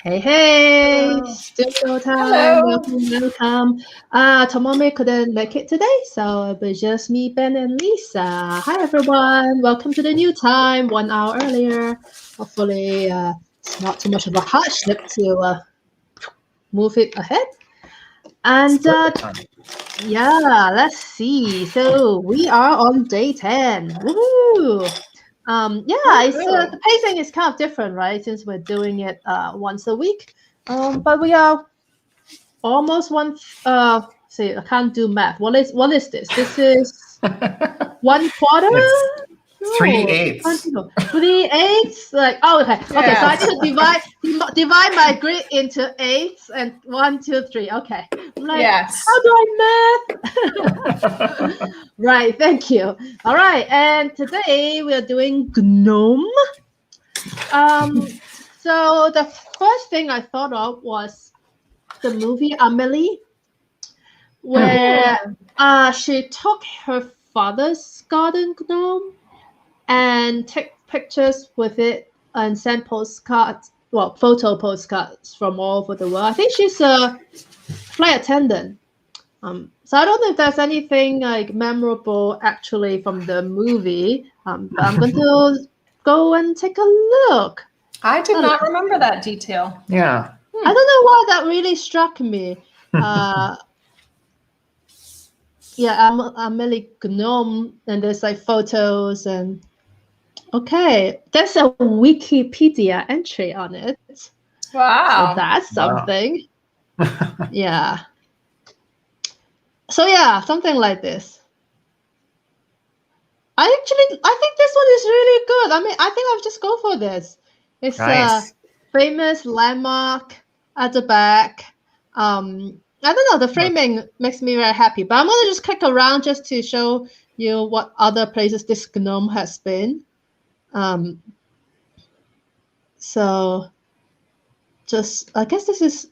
Hey, Hello. studio time. Hello. Welcome. Tomomi couldn't make it today, so it was just me, Ben, and Lisa. Hi, everyone. Welcome to the new time, 1 hour earlier. Hopefully, it's not too much of a hardship to move it ahead. And yeah, let's see. So we are on day 10. Woohoo! The pacing is kind of different, right? Since we're doing it once a week. But we are almost one. See, I can't do math. What is this? This is 1/4. It's 3/8. 3/8. Like, oh, okay. Yeah. Okay, so I need to divide my grid into eighths and 1, 2, 3. Okay. I'm like, Yes. how do I math? Right. Thank you. All right. And today we are doing Gnome. So the first thing I thought of was the movie Amelie, where she took her father's garden gnome and take pictures with it and send postcards, photo postcards from all over the world. I think she's a flight attendant. So I don't know if there's anything like memorable actually from the movie, but I'm going to go and take a look. I did not remember that detail. Yeah. I don't know why that really struck me. Amelie Gnome, and there's like photos and there's a Wikipedia entry on it. Wow. So that's something. Yeah. So yeah, something like this. I think this one is really good. I mean, I think I'll just go for this. It's Nice. a famous landmark at the back. I don't know, the framing makes me very happy, but I'm going to just click around just to show you what other places this gnome has been. So just, I guess this is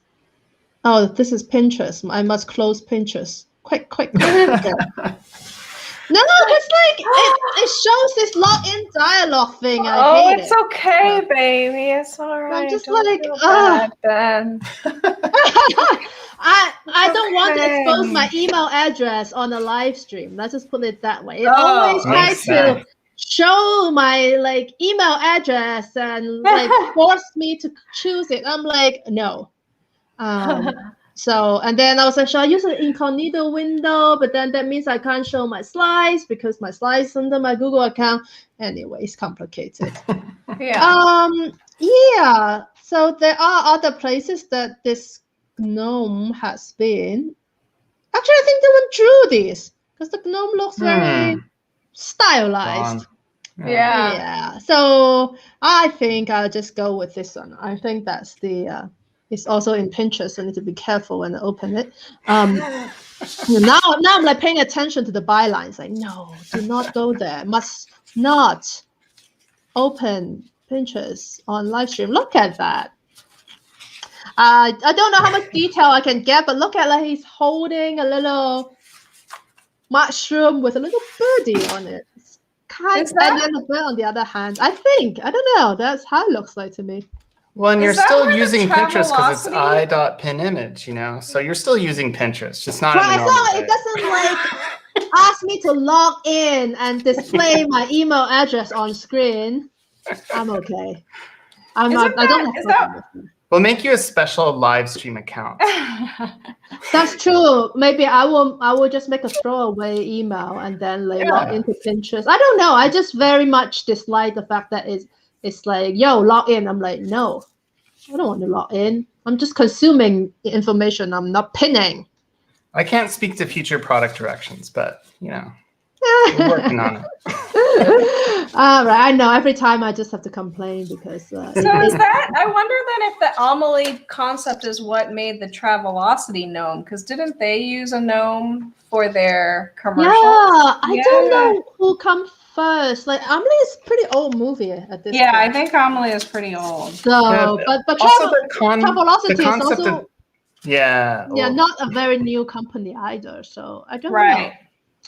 Pinterest. I must close Pinterest. Quick. No, it's like, it shows this login dialogue thing. I hate it's it. okay, baby. It's all right. I'm just Don't like, feel bad, Ben. I don't want to expose my email address on a live stream. Let's just put it that way. It always tries to show my email address and force me to choose it. I'm like, no. So, and then I was like, should I use an incognito window? But then that means I can't show my slides because my slides under my Google account. Anyway, it's complicated. Yeah. So there are other places that this gnome has been. Actually, I think they went through this because the gnome looks very stylized. Yeah. So I think I'll just go with this one. I think that's the. It's also in Pinterest, so I need to be careful when I open it. Now I'm like paying attention to the bylines. Like, no, do not go there. Must not open Pinterest on live stream. Look at that. I don't know how much detail I can get, but look at he's holding a little mushroom with a little birdie on it. And then the bird on the other hand. I don't know. That's how it looks like to me. Well, and you're still using Pinterest because it's i.pinimage, so you're still using Pinterest, just not in a normal way. It doesn't ask me to log in and display my email address on screen. I'm okay. I don't have We'll make you a special live stream account. That's true. Maybe I will just make a throwaway email and then log into Pinterest. I don't know. I just very much dislike the fact that it's like, yo, log in. I'm like, no, I don't want to log in. I'm just consuming information. I'm not pinning. I can't speak to future product directions, but, we're working on it. All right. I know. Every time I just have to complain because... So is that... I wonder then if the Amelie concept is what made the Travelocity gnome, because didn't they use a gnome for their commercial? Yeah, I don't know who comes first. Like, Amelie is a pretty old movie at this point. Yeah, I think Amelie is pretty old. So, but Travelocity is also... not a very new company either. So I don't know.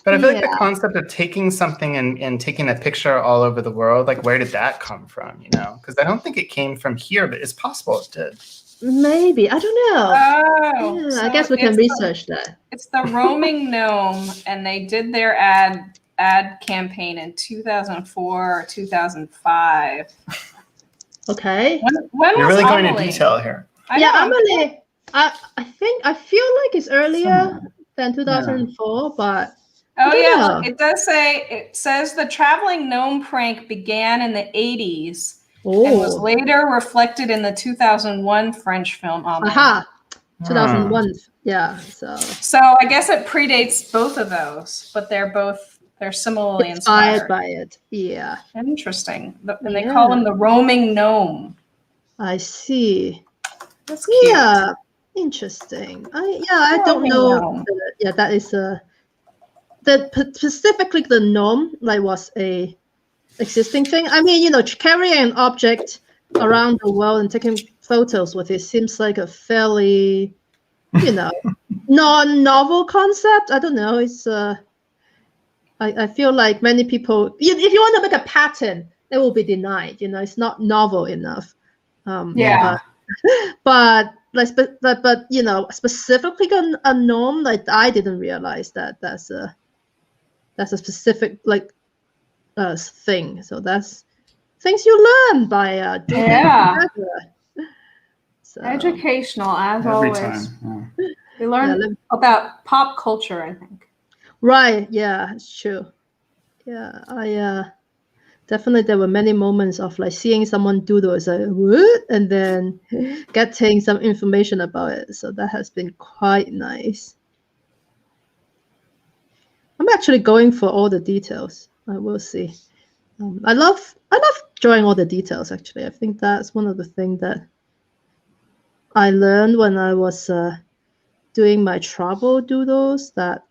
But I feel like the concept of taking something and taking a picture all over the world, like where did that come from, Because I don't think it came from here, but it's possible it did. Maybe. I don't know. Oh, Yeah, so I guess we can research that. It's the roaming gnome, and they did their ad campaign in 2004 or 2005. Okay. When You're was really going Amelie? into detail here. Yeah, Amelie. I feel like it's earlier than 2004, but oh yeah, know. It says the traveling gnome prank began in the 80s Oh. and was later reflected in the 2001 French film Amelie. Aha. 2001. Yeah. So I guess it predates both of those, but they're similarly inspired by it. Yeah. Interesting. And they call him the roaming gnome. I see. That's cute. Yeah. Interesting. I don't know. Yeah, that is specifically the gnome was a existing thing. I mean, carrying an object around the world and taking photos with it seems like a fairly, non-novel concept. I don't know. It's I feel like many people, if you want to make a patent, it will be denied. It's not novel enough. But specifically a gnome, I didn't realize that that's a specific thing. So that's things you learn by doing so educational as every always. Time. We learn about pop culture, I think. Right. Yeah, it's true. Yeah, I definitely there were many moments of seeing someone doodle as what, and then getting some information about it. So that has been quite nice. I'm actually going for all the details. I will see. I love drawing all the details. Actually, I think that's one of the things that I learned when I was doing my travel doodles. That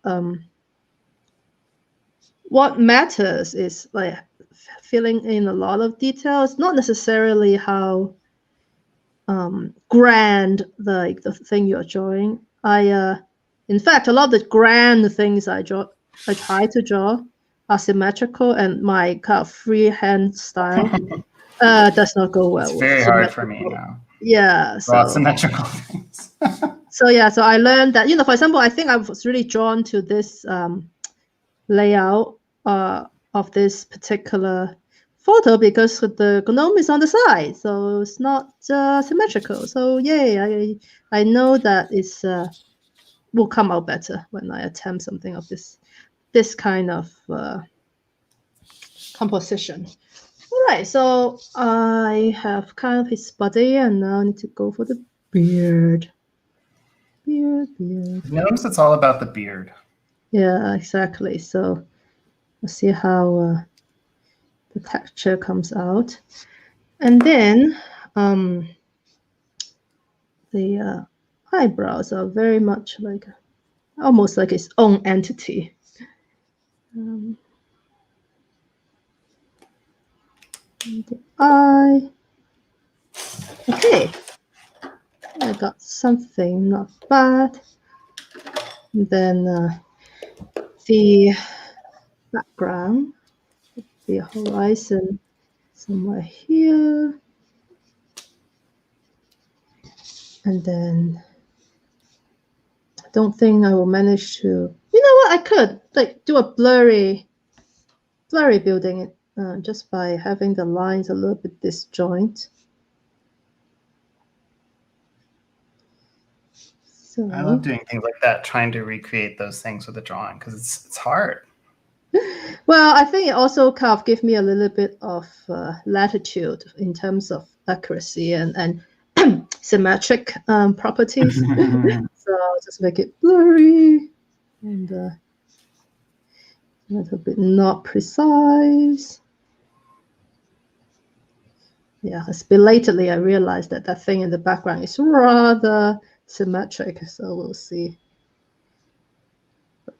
what matters is filling in a lot of details, not necessarily how grand the thing you're drawing. In fact, a lot of the grand things I try to draw are symmetrical, and my kind of freehand style does not go well. It's very hard for me now. Yeah, so symmetrical things. So I learned that, for example, I think I was really drawn to this layout of this particular photo because the gnome is on the side, so it's not symmetrical. So yay, I know that it's will come out better when I attempt something of this kind of composition. All right, so I have kind of his body, and now I need to go for the beard. Beard. Gnomes, it's all about the beard. Yeah, exactly. So let's see how the texture comes out. And then the eyebrows are very much almost like its own entity. The eye. Okay. I got something not bad. And then the background, the horizon somewhere here. And then I don't think I will manage to, you know what, I could do a blurry building it just by having the lines a little bit disjoint. So I love doing things like that, trying to recreate those things with a drawing because it's hard. Well, I think it also kind of gives me a little bit of latitude in terms of accuracy and symmetric properties. So I'll just make it blurry and a little bit not precise. Yeah, it's belatedly I realized that thing in the background is rather symmetric, so we'll see. But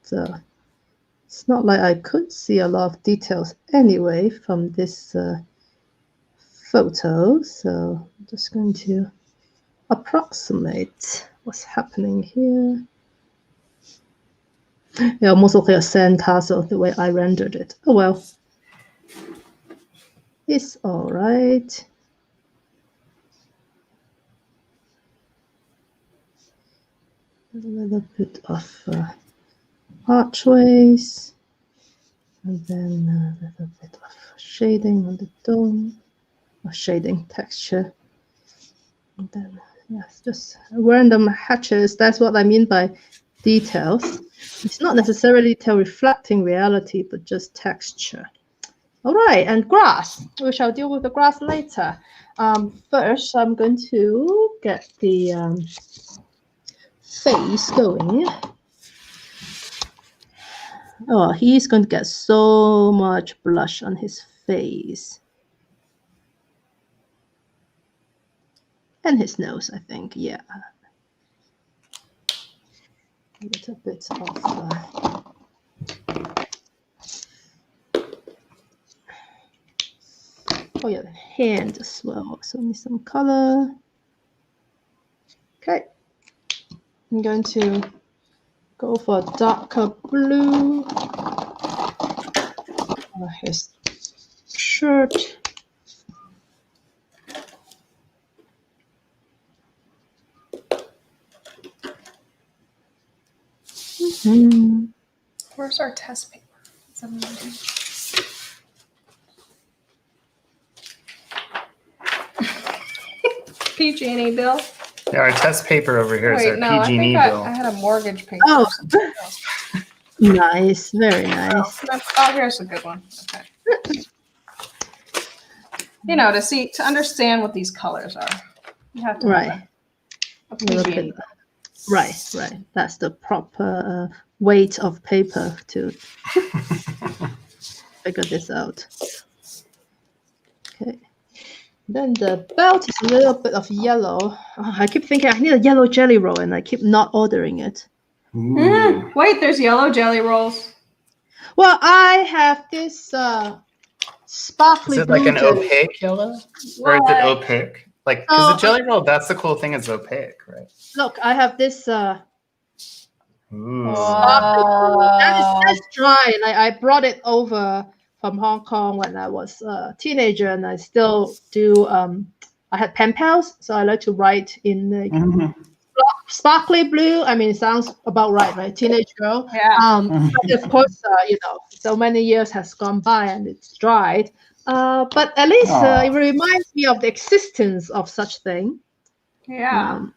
it's not like I could see a lot of details anyway from this photo, so I'm just going to approximate what's happening here. Yeah, almost like a sandcastle the way I rendered it. Oh well. It's all right. A little bit of archways, and then a little bit of shading on the dome, or shading texture. And then, yes, just random hatches. That's what I mean by details. It's not necessarily reflecting reality, but just texture. All right, and grass. We shall deal with the grass later. First, I'm going to get the face going. Oh, he's going to get so much blush on his face. And his nose, I think, yeah. A little bit of... oh yeah, the hand as well. So need some color. Okay. I'm going to go for a darker blue. His shirt. Where's our test paper? PG&E bill. Yeah, our test paper over here is Wait, our PG&E bill. I had a mortgage paper. Oh, nice, very nice. Oh, here's a good one. Okay. You know, to understand what these colors are, you have to right. A PG&E. Right. That's the proper weight of paper to figure this out. Okay. Then the belt is a little bit of yellow. Oh, I keep thinking I need a yellow jelly roll, and I keep not ordering it. Wait, there's yellow jelly rolls. Well, I have this sparkly Is it blue like an jelly. opaque yellow? Or is it opaque? Like, because the jelly roll, that's the cool thing, it's opaque, right? Look, I have this Ooh. that's dry. Like, I brought it over from Hong Kong when I was a teenager, and I still do. I had pen pals, so I like to write in the sparkly blue. I mean, it sounds about right? Teenage girl. Yeah. But of course, so many years has gone by and it's dried. But at least it reminds me of the existence of such thing. Yeah.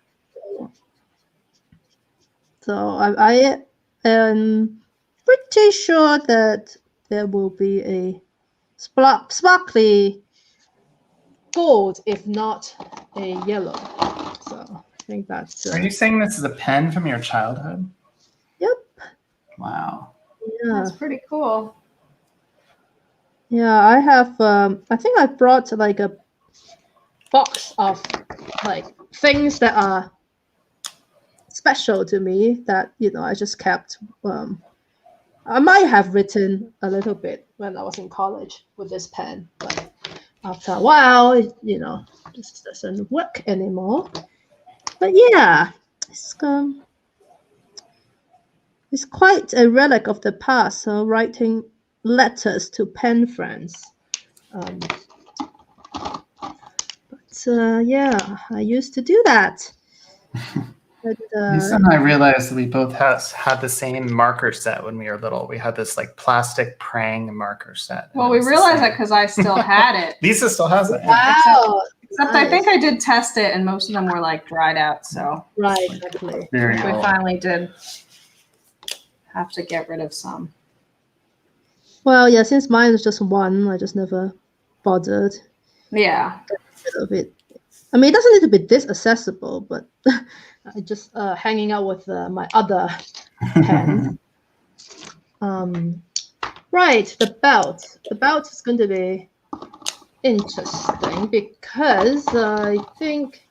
So I am pretty sure that there will be a sparkly gold, if not a yellow. So I think that's... Are you saying this is a pen from your childhood? Yep. Wow. Yeah. That's pretty cool. Yeah, I have... I think I brought like a box of like things that are special to me that, I just kept. I might have written a little bit when I was in college with this pen, but after a while, it just doesn't work anymore. But yeah, it's quite a relic of the past. So writing letters to pen friends. But yeah, I used to do that. Lisa and I realized that we both had the same marker set when we were little. We had this like plastic prang marker set. Well, we realized that because I still had it. Lisa still has it. Wow. Except nice. I think I did test it, and most of them were like dried out. So right, exactly. We finally did have to get rid of some. Well, yeah, since mine was just one, I just never bothered. Yeah. Of it. I mean, it doesn't need to be this accessible, but I just hanging out with my other pen. Right, the belt. The belt is going to be interesting because I think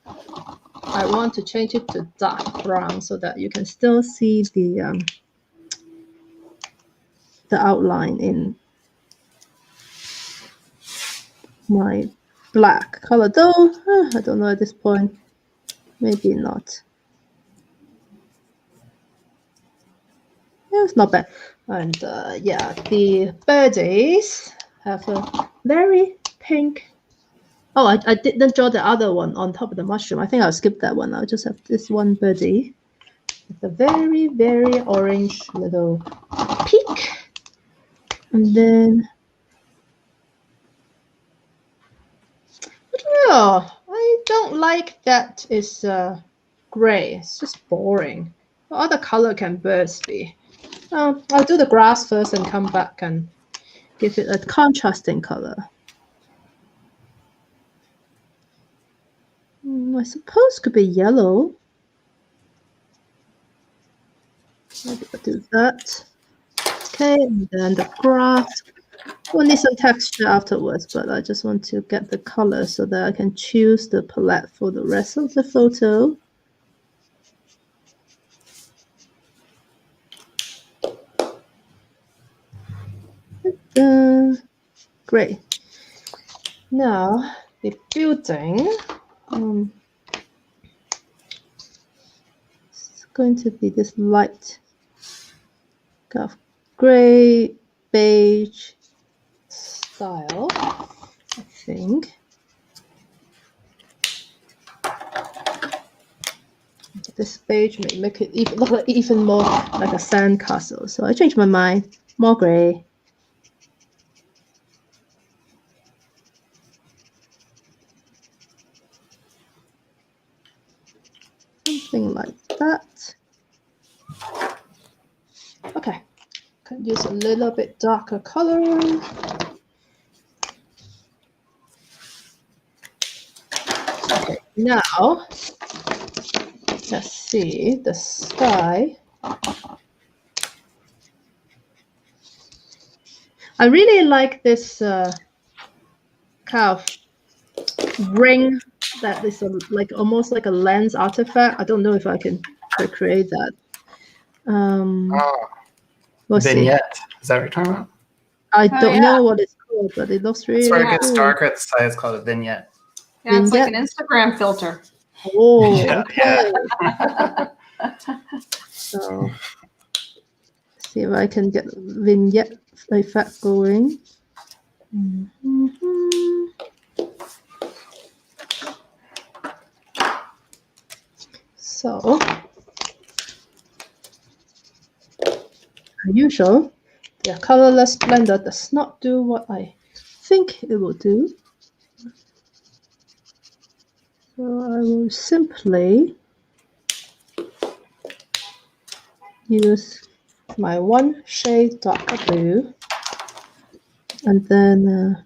I want to change it to dark brown so that you can still see the outline in my black color, though I don't know at this point. Maybe not. Yeah, it's not bad. And yeah, the birdies have a very pink. Oh, I didn't draw the other one on top of the mushroom. I think I'll skip that one. I'll just have this one birdie. with a very, very orange little peak. And then, I don't know. I don't like that it's gray. It's just boring. What other color can birds be? I'll do the grass first and come back and give it a contrasting color. I suppose could be yellow. Maybe I'll do that. Okay, and then the grass. We'll need some texture afterwards, but I just want to get the color so that I can choose the palette for the rest of the photo. Great. Now the building. It's going to be this light kind of gray beige style, I think. This beige may make it even look like even more like a sand castle. So I changed my mind. More gray. Something like that. Okay. Can use a little bit darker color. Okay, now let's see the sky. I really like this kind of ring that is like almost like a lens artifact. I don't know if I can recreate that. We'll Vignette. see. Is that what you're talking about? I don't know what it's called, but it looks really It's where it gets cool. darker at the side. It's called a vignette. Yeah, it's like an Instagram filter. Oh, Yeah, okay. So see if I can get vignette effect going. So, as usual, the colorless blender does not do what I think it will do. So I will simply use my one shade darker blue, and then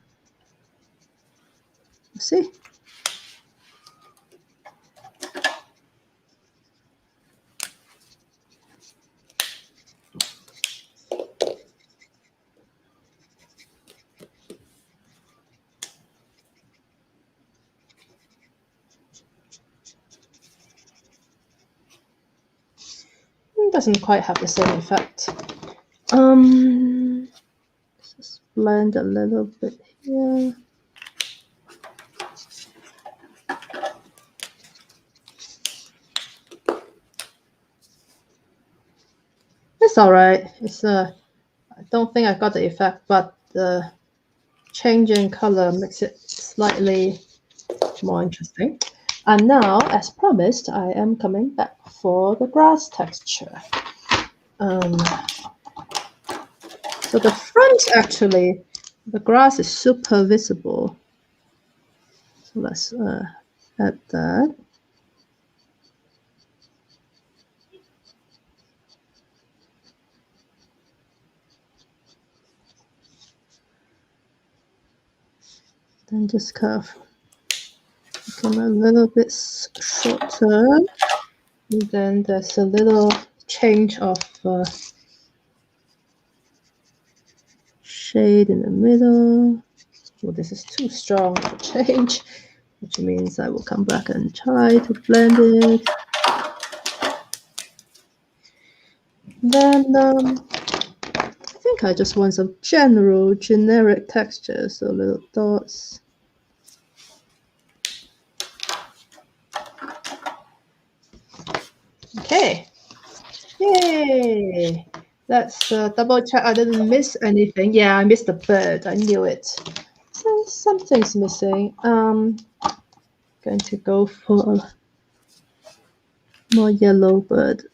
let's see. It doesn't quite have the same effect. Just blend a little bit here. It's all right. It's I don't think I got the effect, but the changing color makes it slightly more interesting. And now, as promised, I am coming back for the grass texture. So the front, actually, the grass is super visible. So let's add that. Then just kind of make them a little bit shorter. And then there's a little change of shade in the middle. Well, this is too strong to change, which means I will come back and try to blend it. Then I think I just want some generic texture, so little dots. Okay. Yay! Let's double check I didn't miss anything. Yeah, I missed the bird. I knew it. So something's missing. Going to go for a more yellow bird.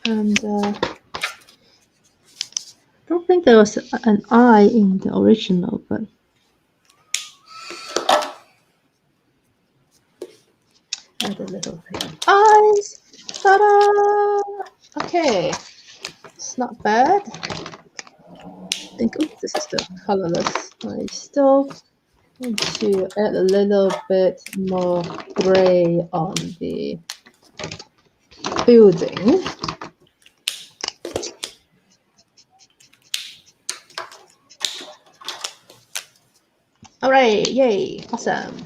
And I don't think there was an eye in the original, but add a little bit of eyes. Ta-da! Okay, it's not bad. I think this is the colorless. I still want to add a little bit more gray on the building. All right, yay, awesome.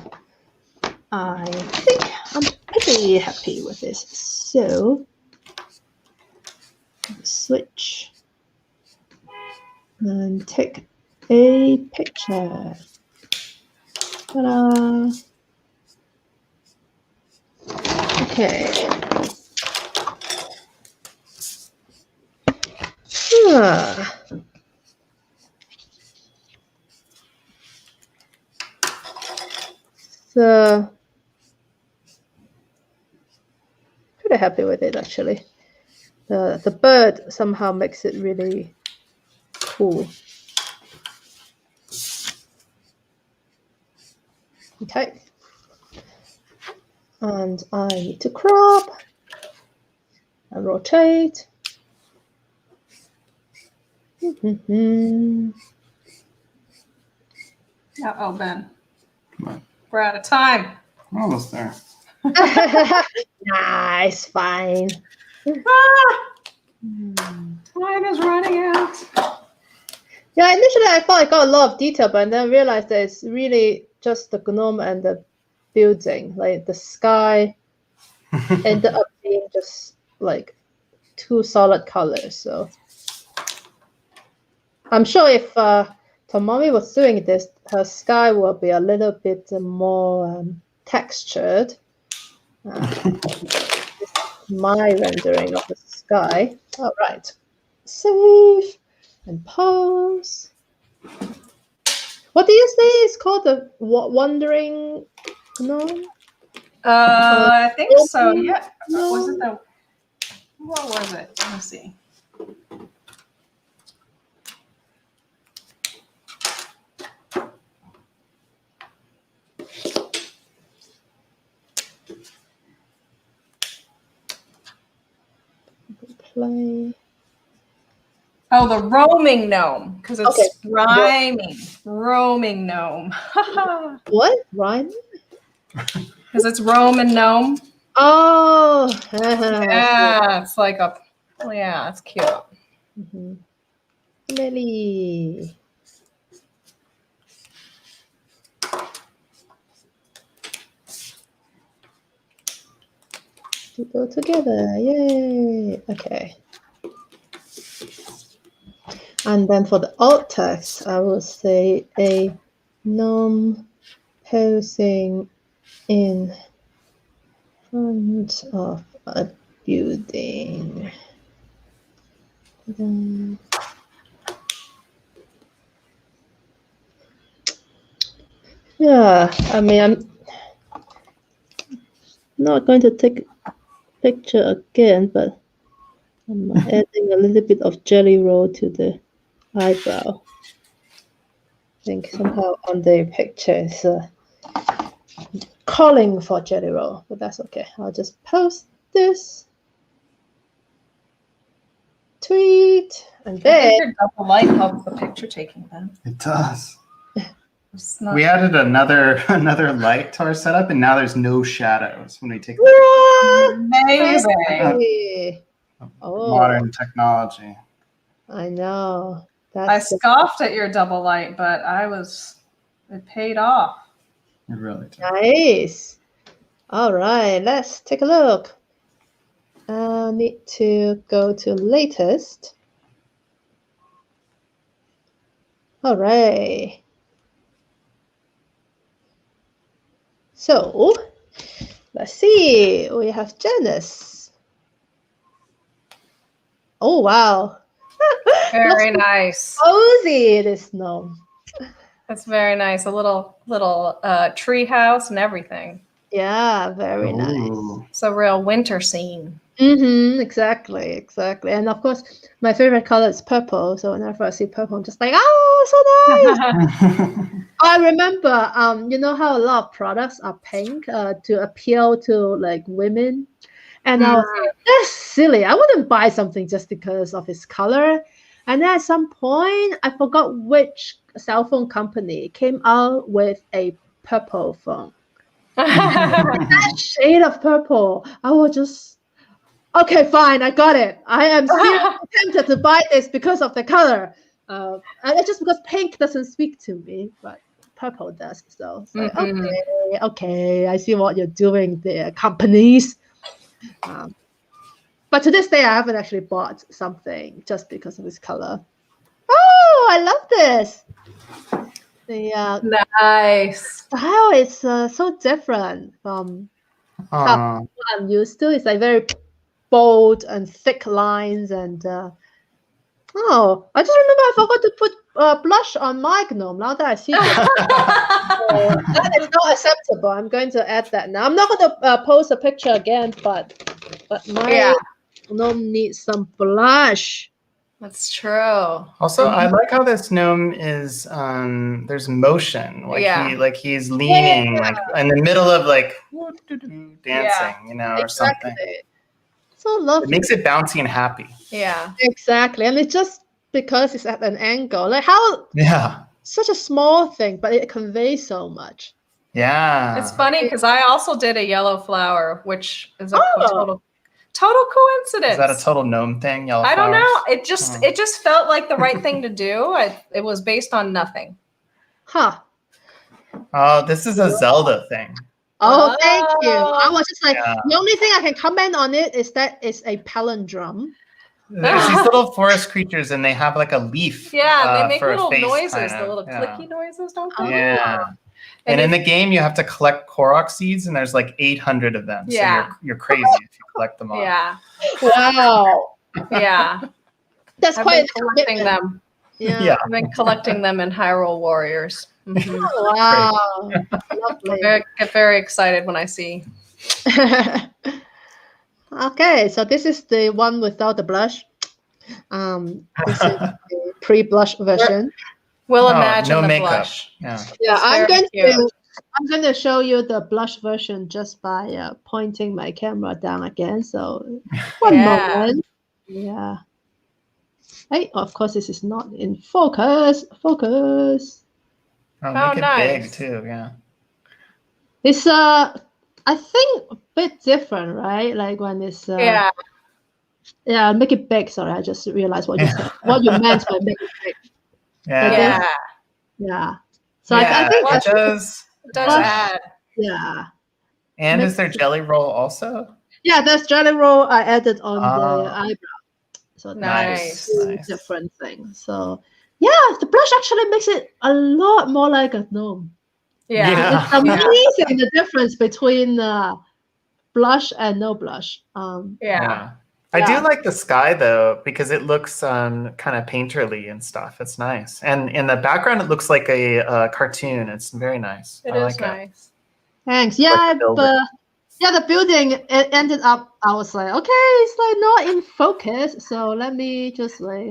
I think I'm pretty happy with this. So, switch and take a picture. Ta-da! Okay. So, pretty happy with it actually. The bird somehow makes it really cool. Okay. And I need to crop and rotate. Uh-oh, Ben. What? We're out of time. We're almost there. Nice, fine. Time is running out. Yeah, initially I thought I got a lot of detail, but then I realized that it's really just the gnome and the building. Like the sky ended up being just like two solid colors. So I'm sure if Tomomi was doing this, her sky will be a little bit more textured. This is my rendering of the sky. All right, save and pause. What do you say is called the wandering gnome? I think so. Open Yeah. gnome? Was it the? What was it? Let me see. Play. Oh, the roaming gnome, because it's Okay. rhyming. Roaming gnome. What? Rhyme? Because it's Roman gnome. Oh. Yeah, it's like a. Yeah, it's cute. Mm-hmm. Lily. To go together. Yay. Okay. And then for the alt text, I will say a gnome posing in front of a building. Yeah, I mean, I'm not going to take a picture again, but I'm adding a little bit of jelly roll to the eyebrow. I think somehow on the picture it's calling for jelly roll, but that's okay. I'll just post this tweet and I then think your double light helps the picture taking then. It does. It's not. We added another light to our setup, and now there's no shadows when we take the what? Amazing. Hey. Oh, modern technology. I know. I That's scoffed at your double light, but it paid off. It really does. nice. All right, let's take a look. I need to go to latest. All right. So let's see. We have Janice. Oh wow. Very Look how nice. cozy it is now. That's very nice. A little tree house and everything. Yeah, very nice. Ooh. It's a real winter scene. Exactly. And of course, my favorite color is purple. So whenever I see purple, I'm just like, oh, so nice. I remember, you know how a lot of products are pink to appeal to like women, and I was like, that's silly. I wouldn't buy something just because of its color. And then at some point, I forgot which cell phone company came out with a purple phone. That shade of purple, I was just okay, fine, I got it. I am still tempted to buy this because of the color. And just because pink doesn't speak to me, but purple does. So it's like, okay, I see what you're doing there, companies. But to this day, I haven't actually bought something just because of its color. Oh, I love this. The Nice. style is so different from what I'm used to. It's like very bold and thick lines and oh, I just remember I forgot to put blush on my gnome. Now that I see this, that is not acceptable. I'm going to add that now. I'm not going to post a picture again, but my gnome needs some blush. That's true. Also, I like how this gnome is there's motion. Like he's leaning like in the middle of like dancing, you know, or something. So lovely. It makes it bouncy and happy. Yeah. Exactly. And it's just because it's at an angle. Like how such a small thing, but it conveys so much. Yeah. It's funny because I also did a yellow flower, which is a total coincidence. Is that a total gnome thing? Yellow I don't flowers? know. It just felt like the right thing to do. It was based on nothing. Huh. Oh, this is a Zelda thing. Oh, thank you. I was just like, the only thing I can comment on it is that it's a palindrome. There's these little forest creatures, and they have like a leaf. Yeah, they make for little a face, noises, kind of. the little clicky noises, don't they? Yeah. And in the game, you have to collect Korok seeds, and there's like 800 of them. So you're crazy if you collect them all. Yeah. Wow. Yeah. That's I've quite been collecting them. Yeah. I've been collecting them in Hyrule Warriors. Oh, wow. Lovely. I get very excited when I see. Okay, so this is the one without the blush. This is the pre-blush version. We'll imagine no the makeup. blush. Yeah, I'm going to show you the blush version just by pointing my camera down again. So one moment. Yeah. Hey, of course, this is not in focus. Focus. Oh, make it big too. Yeah. It's I think a bit different, right? Like when it's yeah, make it big. Sorry, I just realized what you said. What you meant by make it big. Yeah. So I think it does add. Yeah. And is there jelly roll also? Yeah, there's jelly roll I added on the eyebrow. So nice. Different thing. So yeah, the blush actually makes it a lot more like a gnome. Yeah. It's amazing the difference between blush and no blush. I do like the sky though, because it looks kind of painterly and stuff. It's nice. And in the background, it looks like a cartoon. It's very nice. It is nice. Thanks. Yeah, the building it ended up. I was like, okay, it's like not in focus, so let me just like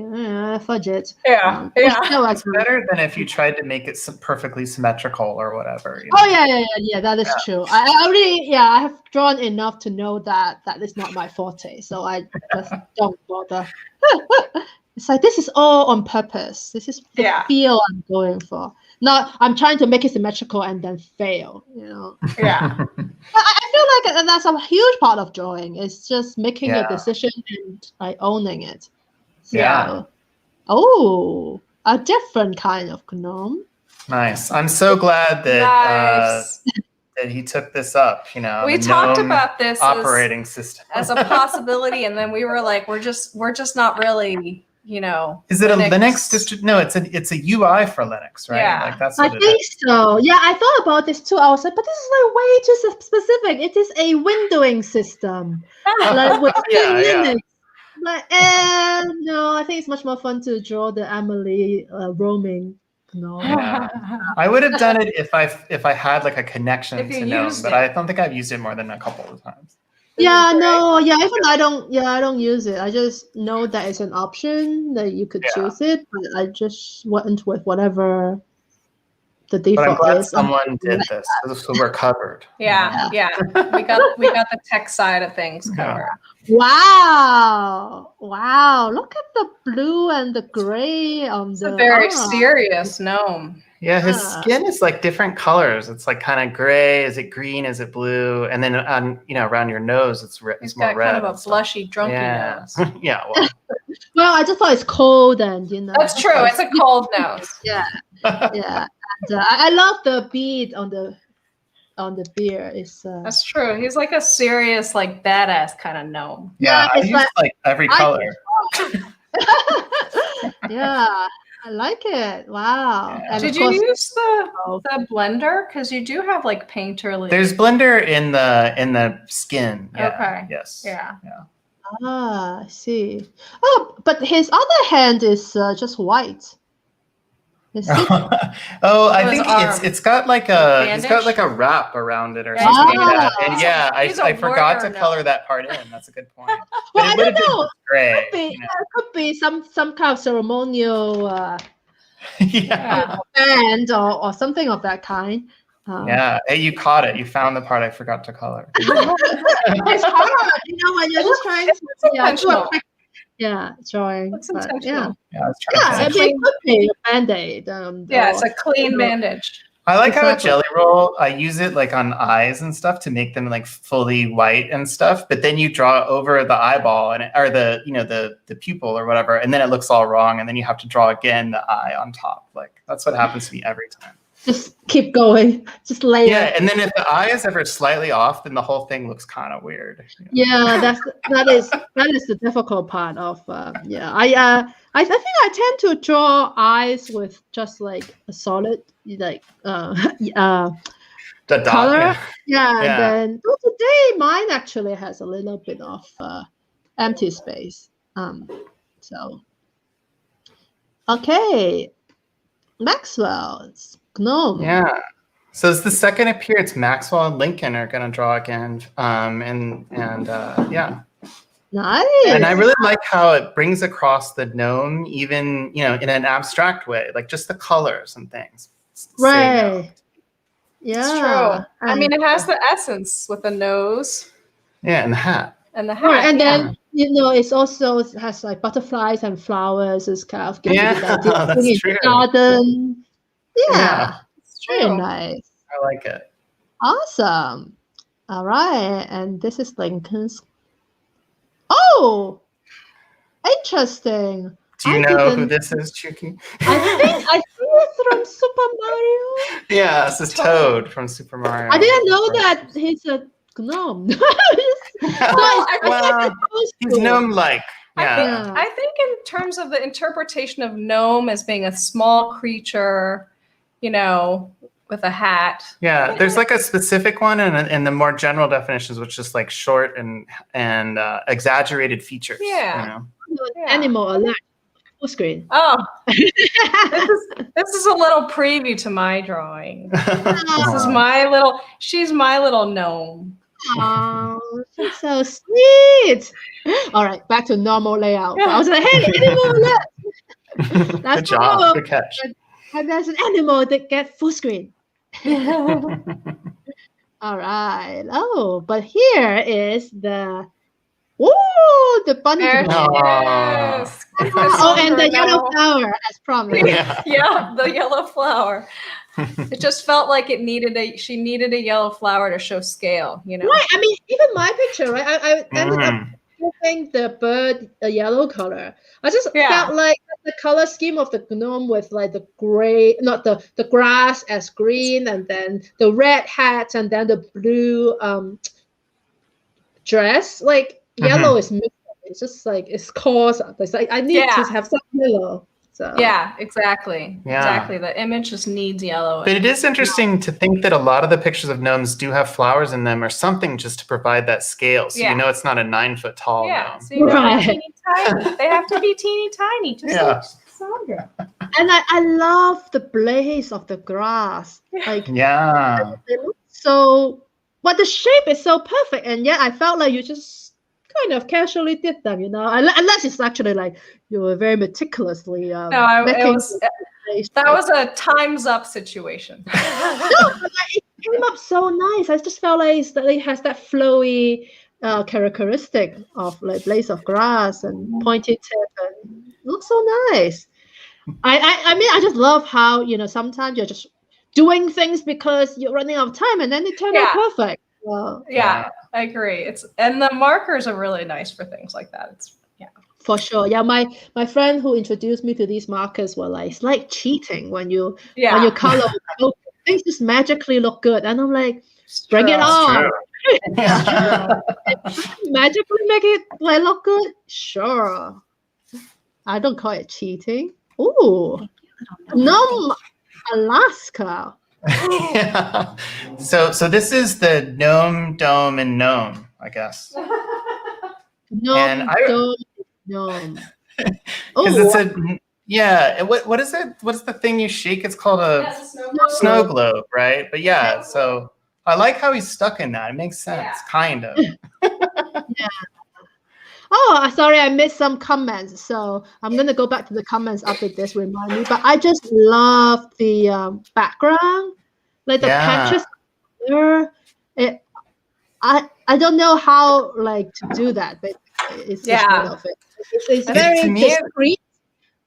fudge it. It's better than if you tried to make it perfectly symmetrical or whatever. You know? Yeah. That is true. I already I have drawn enough to know that is not my forte, so I just don't bother. It's like this is all on purpose. This is the feel I'm going for. No, I'm trying to make it symmetrical and then fail, you know. Yeah. I feel like that's a huge part of drawing. It's just making a decision and like owning it. So, a different kind of gnome. Nice. I'm so glad that that he took this up. You know, we talked about this operating system as a possibility, and then we were like, we're just not really. You know, is it a Linux distro? No, it's a UI for Linux, right? Yeah, like that's what I think so. Yeah, I thought about this too. I was like, but this is like way too specific. It is a windowing system, like with Linux. Like, no, I think it's much more fun to draw the Emily roaming gnome. Yeah. I would have done it if I had like a connection If you to Gnome, used but it. I don't think I've used it more than a couple of times. This is Yeah, great. no, yeah, even I don't use it. I just know that it's an option that you could Yeah. choose it, but I just went with whatever the But I'm default glad is. someone did this, so we're covered. Yeah, yeah. We got the tech side of things Yeah. covered. Wow. Wow. Look at the blue and the gray on It's the a very arm. serious gnome. Yeah, his Yeah. skin is like different colors. It's like kind of gray. Is it green? Is it blue? And then on around your nose, it's He's more got red. kind of a and stuff. blushy, drunky Yeah. nose. Yeah. Well. Well, I just thought it's cold and That's true. It's a cold nose. Yeah. Yeah. And I love the bead on the beard. It's That's true. He's like a serious, like badass kind of gnome. Yeah, I it's use like every color. yeah, I like it. Wow. Yeah. And Did of you course, use the blender? Because you do have like painterly. There's blender in the skin. Yeah. Okay. Yes. Yeah. I see. Oh, but his other hand is just white. Is it? Oh, I his think arm. it's got like a Bandage? he's got like a wrap around it or Yeah, something like bandage. that. And yeah, He's a I forgot to warrior color now. that part in. That's a good point. Well, I it would don't have know. been gray. Could be, it could be some kind of ceremonial Yeah. band or something of that kind. Yeah. Hey, you caught it. You found the part I forgot to color. It's hard, when you're just trying to do a intentional. quick drawing. Looks But, intentional. Yeah, I was yeah, trying I to mean, it could be a band-aid. Yeah, it's a clean bandage. I like how a Exactly. jelly roll, I use it like on eyes and stuff to make them like fully white and stuff, but then you draw over the eyeball or the pupil or whatever, and then it looks all wrong, and then you have to draw again the eye on top. Like that's what happens to me every time. Just keep going. Just layer. Yeah, and then if the eye is ever slightly off, then the whole thing looks kind of weird. Yeah, that is the difficult part of I think I tend to draw eyes with just like a solid like The dot, color. yeah. Yeah, Yeah. and then today mine actually has a little bit of empty space. So okay, Maxwell's Gnome. Yeah. So it's the second appearance. Maxwell and Lincoln are going to draw again. Yeah. Nice. And I really like how it brings across the gnome, even, in an abstract way, like just the colors and things. Right. Yeah. It's true. I And- mean, it has the essence with the nose Yeah, and the hat. and the hat. Right, and yeah. then it's also has like butterflies and flowers. It's kind of giving you Yeah, the idea of that's being in true. the garden. Yeah, Yeah. It's very true. nice. I like it. Awesome. All right, and this is Lincoln's. Oh, interesting. Do you I know who didn't- this is, Chuki? I think I see it from Super Mario. Yeah, this is Toad from Super Mario. I didn't know that he's a gnome. Well, he's gnome-like. Yeah. Yeah. I think in terms of the interpretation of gnome as being a small creature, with a hat. Yeah, there's like a specific one and the more general definitions, which is like short and exaggerated features. Yeah. Yeah. Animal alert. Full screen. Oh, this is a little preview to my drawing. This is she's my little gnome. Oh, she's so sweet. All right, back to normal layout. I was like, hey, animal alert. Good job. cool. Good catch. And there's an animal that gets full screen. All right. Oh, but here is the the bunny. There she gnome. Aw. is. Oh, and the Silver yellow gnome. flower as promised. Yeah. Yeah, the yellow flower. It just felt like she needed a yellow flower to show scale, Right. I mean, even my picture, right? I ended up Mm. giving the bird a yellow color. I just Yeah. felt like the color scheme of the gnome with like the gray, not the grass as green, and then the red hat, and then the blue dress. Like yellow is missing. It's just like it's coarse. It's like I need to have some yellow. So Yeah, exactly. Yeah. Exactly. The image just needs yellow. But it is interesting to think that a lot of the pictures of gnomes do have flowers in them or something just to provide that scale. So Yeah. it's not a 9-foot tall Yeah, gnome. so you got Right. teeny tiny. They have to be teeny tiny, just Yeah. like Sandra. And I love the blaze of the grass. Like Yeah. they look so, but the shape is so perfect, and yet I felt like you just kind of casually did them, unless it's actually like you were very meticulously No, making that was a time's up situation. no, but like, it came up so nice. I just felt like it has that flowy characteristic of like blades of grass and pointy tip, and looks so nice. I mean, I just love how sometimes you're just doing things because you're running out of time, and then they turn out perfect. Well, yeah, I agree. And the markers are really nice for things like that. It's for sure. Yeah, my friend who introduced me to these markers were like, it's like cheating when you color. Things just magically look good, and I'm like, bring it on. Magically make it like look good. Sure. I don't call it cheating. Ooh, Gnome, Alaska. Yeah. So this is the Gnome, Dome, and Gnome, I guess. Gnome, Dome, Gnome. Because it's what is it? What's the thing you shake? It's called a snow globe, right? But yeah, so I like how he's stuck in that. It makes sense, kind of. Yeah. Oh, sorry, I missed some comments. So I'm going to go back to the comments after this, remind me. But I just love the background, like the patches there. I don't know how to do that, but it's just one of it. It's very discreet.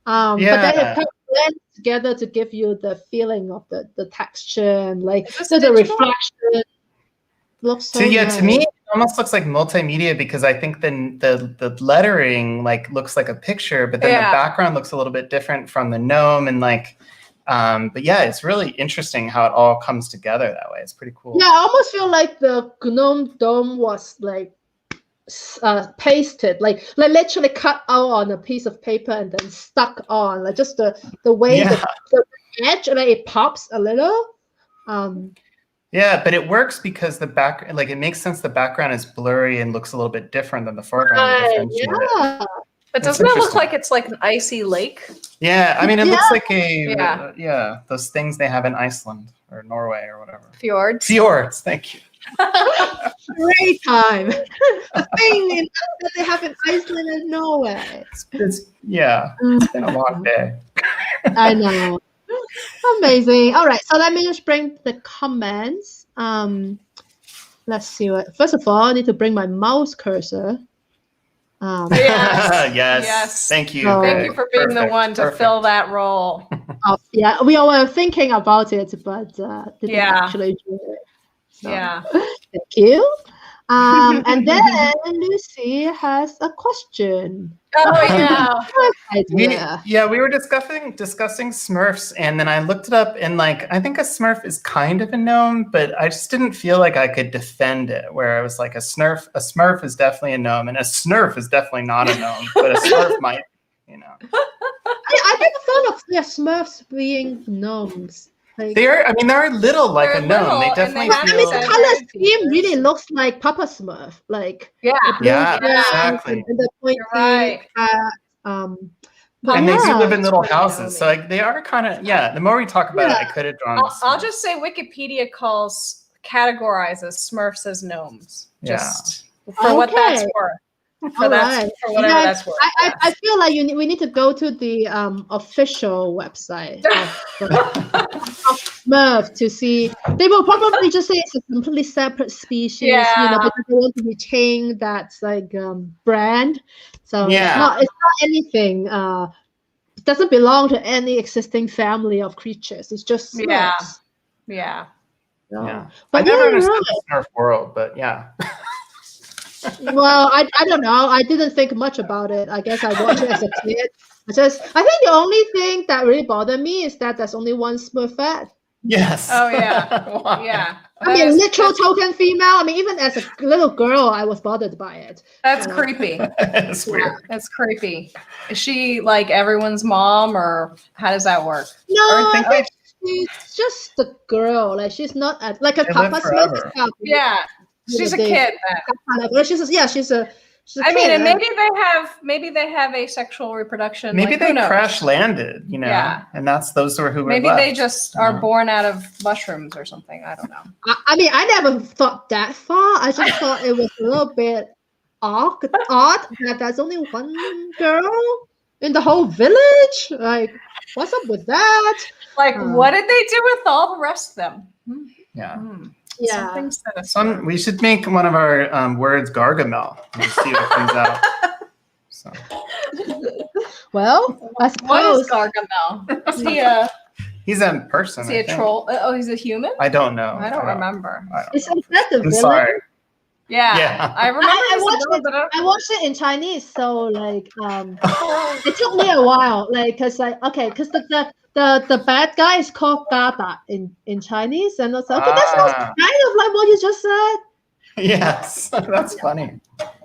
But then it kind of blends together to give you the feeling of the texture and the reflection. Looks so nice. To me, it almost looks like multimedia because I think then the lettering looks like a picture, but then the background looks a little bit different from the gnome and but yeah, it's really interesting how it all comes together that way. It's pretty cool. Yeah, I almost feel like the gnome dome was pasted, like literally cut out on a piece of paper and then stuck on, just the way the edge, it pops a little. Yeah, but it works because the back, it makes sense. The background is blurry and looks a little bit different than the foreground. But doesn't it look like it's like an icy lake? Yeah, I mean, it looks like those things they have in Iceland or Norway or whatever. Fjords, thank you. Great time. The thing that they have in Iceland and Norway. It's been a long day. I know. Amazing. All right, so let me just bring the comments. Let's see first of all, I need to bring my mouse cursor. Yes. Thank you. Thank you for being the one to fill that role. We were thinking about it, but didn't actually do it. So, thank you. And then Lucy has a question. Oh yeah. We were discussing Smurfs, and then I looked it up, and I think a Smurf is kind of a gnome, but I just didn't feel like I could defend it. Where I was like, a Smurf is definitely a gnome, and a Snurf is definitely not a gnome, but a Smurf might, I never thought of Smurfs being gnomes. They're little like a gnome. They definitely feel. The color scheme really looks like Papa Smurf. Exactly. And the pointy and they do live in little houses, so they are kind of The more we talk about it, I could have drawn. I'll just say Wikipedia categorizes Smurfs as gnomes. Just for what that's worth. For whatever that's worth. I feel like we need to go to the official website of Smurf to see. They will probably just say it's a completely separate species, because they want to retain that brand. So it's not anything. It doesn't belong to any existing family of creatures. It's just Smurfs. Yeah. But I never understood the Smurf world, but yeah. Well, I don't know. I didn't think much about it. I guess I watched it as a kid. I think the only thing that really bothered me is that there's only one Smurfette. Yes. Oh yeah. Yeah. I mean, literal token female. I mean, even as a little girl, I was bothered by it. That's creepy. That's weird. That's creepy. Is she like everyone's mom, or how does that work? No, I think she's just the girl. She's not like a Papa Smurf. Yeah. She's a kid. She's She's a I mean, kid, and like- maybe they have asexual reproduction. Maybe like, they who knows? crash landed, you know, Yeah. and those were who were Maybe left. they just are born out of mushrooms or something. I don't know. I mean, I never thought that far. I just thought it was a little bit odd that there's only one girl in the whole village. Like, what's up with that? Like, what did they do with all the rest of them? Yeah. Yeah. Something sinister. We should make one of our words Gargamel and just see what comes out. So. Well, I What is suppose. Gargamel? Is he a He's a person. is he I a think. troll? Oh, he's a human? I don't know. I don't remember. Is that the I'm villain? sorry. Yeah. Yeah. I remember I just a watched little bit of I watched it in Chinese, so like it took me a while, like because the bad guy is called Gada in Chinese, and I was like, okay, that sounds kind of like what you just said. Yes, that's funny.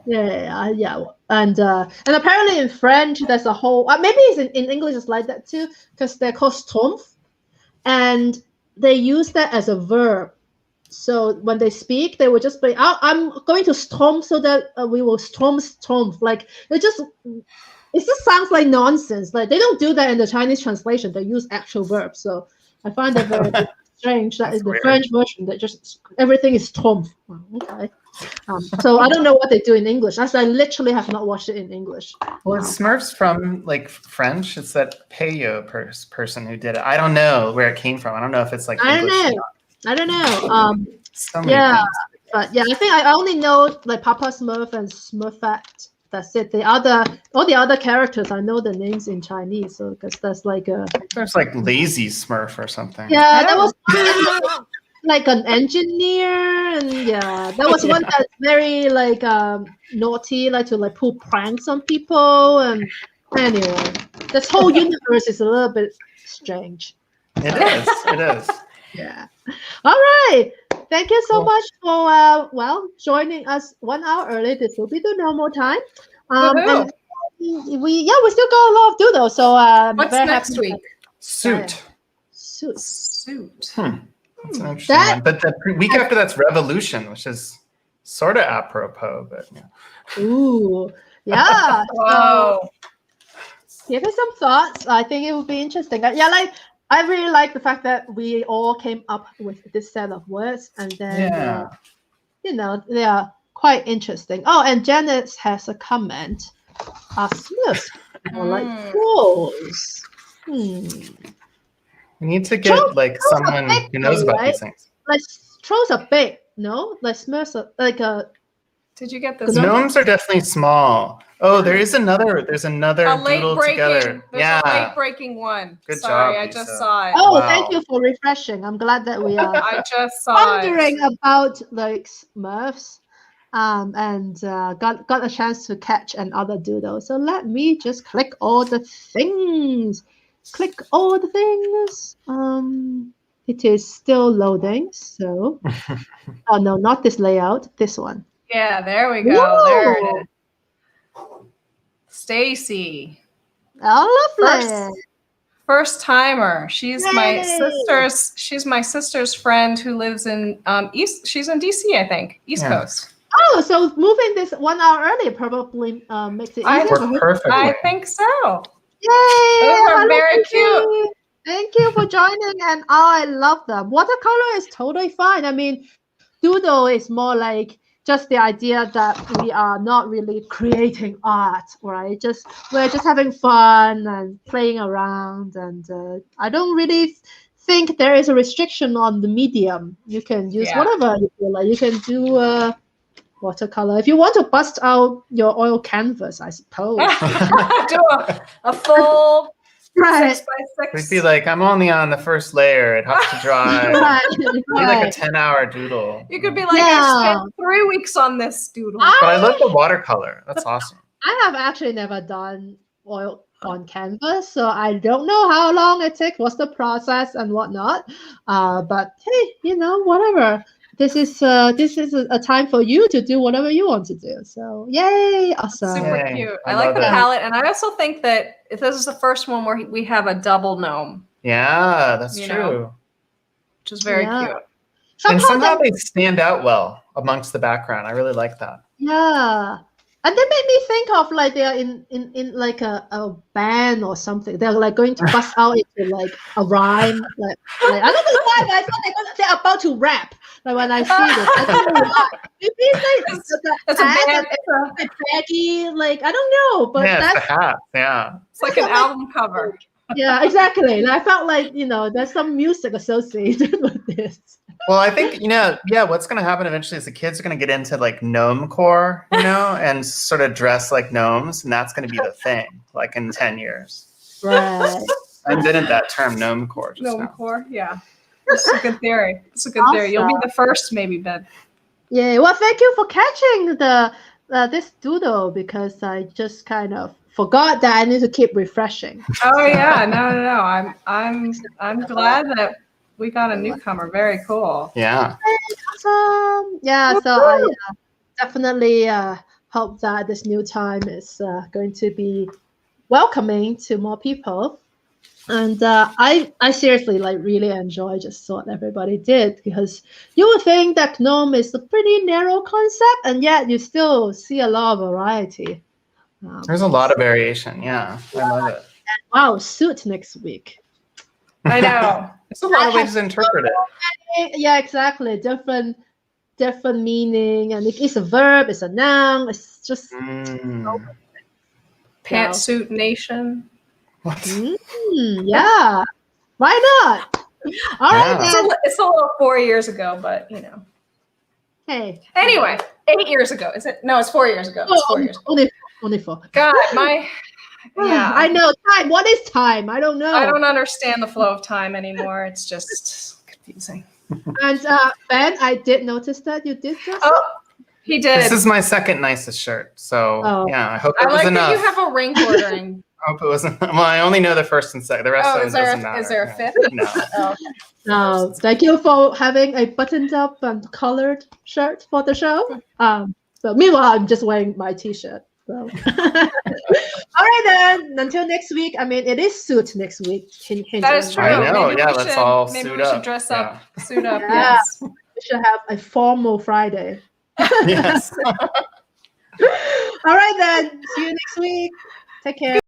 Yeah. And apparently in French there's a whole maybe it's in English it's like that too, because they're called schtroumpf, and they use that as a verb. So when they speak, they will just be, I'm going to storm so that we will storm. Like it just sounds like nonsense. Like they don't do that in the Chinese translation. They use actual verbs. So I find that very strange. That is the weird. French version that just everything is storm. Okay. So I don't know what they do in English. As I literally have not watched it in English. Well, it's Smurfs from like French. It's that Peyo person who did it. I don't know where it came from. I don't know if it's like I English. don't know. I don't know. So many Yeah, things. but yeah, I think I only know like Papa Smurf and Smurfette. That's it. All the other characters, I know the names in Chinese. So because that's like a There's like Lazy Smurf or something. yeah, that was like an engineer, and yeah, that was one that's very like naughty, like to like pull pranks on people, and anyway, this whole universe is a little bit strange. It is. It is. Yeah. All right. Thank you so much for joining us 1 hour early. This will be the normal time. And we still got a lot of doodles. So what's very next happy. week? Suit. Suit. That's an interesting one. But the week after that's Revolution, which is sort of apropos, but yeah. Ooh. Yeah. Whoa. Give it some thoughts. I think it would be interesting. Yeah, like I really like the fact that we all came up with this set of words, and then they are quite interesting. Oh, and Janet has a comment. Smith or like trolls. We need to get like someone who knows about these things. Like trolls are big, no? Like Smurfs are like a. Did you get this? Gnomes are definitely small. Oh, there's another doodle together. There's a late breaking one. Good Sorry, job, I just Lisa. saw it. Oh, Wow. thank you for refreshing. I'm glad that we are I just saw wondering it. about like Smurfs, and got a chance to catch another doodle. So let me just click all the things. Click all the things. It is still loading. So, oh no, not this layout. This one. Yeah, there we go. Whoa. There it is. Stacy. Oh, lovely. First timer. She's my Yay. sister's. She's my sister's friend who lives in East. She's in DC, I think, East Coast. Oh, so moving this 1 hour early probably makes it easier for her. Perfect. I think so. Yay! Those are Hello, very Vicky. cute. Thank you for joining, and I love them. Watercolor is totally fine. I mean, doodle is more like just the idea that we are not really creating art, right? We're just having fun and playing around, and I don't really think there is a restriction on the medium. You can use whatever you feel like. You can do watercolor if you want to bust out your oil canvas, I suppose. Do a full 6x6. We'd be like, I'm only on the first layer. It has to dry. Right, It'd be like a 10-hour doodle. You could be like, I spent 3 weeks on this doodle. But I love the watercolor. That's awesome. I have actually never done oil on canvas, so I don't know how long it takes, what's the process and whatnot. But hey, whatever. This is a time for you to do whatever you want to do. So yay, awesome. Super cute. I like the palette, and I also think that if this is the first one where we have a double gnome. Yeah, that's true. Which is very cute. And somehow they stand out well amongst the background. I really like that. Yeah. And they made me think of like they're in like a band or something. They're like going to bust out into like a rhyme. Like I don't know why, but I thought they're about to rap. Like when I see this, I don't know why. Maybe it's like It's the a hat band. and the baggy. Like I don't know, but Yeah, it's the that's hat. Yeah. It's like an album cover. yeah, exactly. And I felt like there's some music associated with this. Well, I think, what's going to happen eventually is the kids are going to get into like gnome core, and sort of dress like gnomes. And that's going to be the thing, like in 10 years. Right. I invented that term, gnome core. Gnome core, yeah. It's a good theory. It's a good theory. You'll be the first, maybe, Ben. Yeah. Well, thank you for catching this doodle because I just kind of forgot that I need to keep refreshing. Oh yeah, no. I'm glad that we got a newcomer. Very cool. Yeah. Awesome. Yeah. So I definitely hope that this new time is going to be welcoming to more people. And I seriously really enjoy just what everybody did because you would think that Gnome is a pretty narrow concept, and yet you still see a lot of variety. There's a lot of variation. Yeah. I love it. Wow, suit next week. I know. There's a lot of ways to interpret it. Yeah, exactly. Different meaning, and it's a verb, it's a noun. It's just Pantsuit Nation. What? yeah. Why not? All right, then. It's a little 4 years ago, but Hey. Anyway, 8 years ago. Is it? No, it's 4 years ago. It's 4 years ago. Only 4. God, yeah. I know time. What is time? I don't know. I don't understand the flow of time anymore. It's just confusing. And Ben, I did notice that you did this. Oh, he did. This is my second nicest shirt. So, yeah, I hope it I was like enough. that you have a ring ordering. I hope it wasn't. Well, I only know the first and second. The rest of it doesn't matter. Is there a fifth? No. No, thank you for having a buttoned up and colored shirt for the show. So meanwhile, I'm just wearing my t-shirt. So. All right then. Until next week. I mean, it is suit next week. That is true. I know. Maybe Let's all maybe suit we up. should dress up. Yeah. Suit up. Yeah. Yes. We should have a formal Friday. Yes. All right then. See you next week. Take care.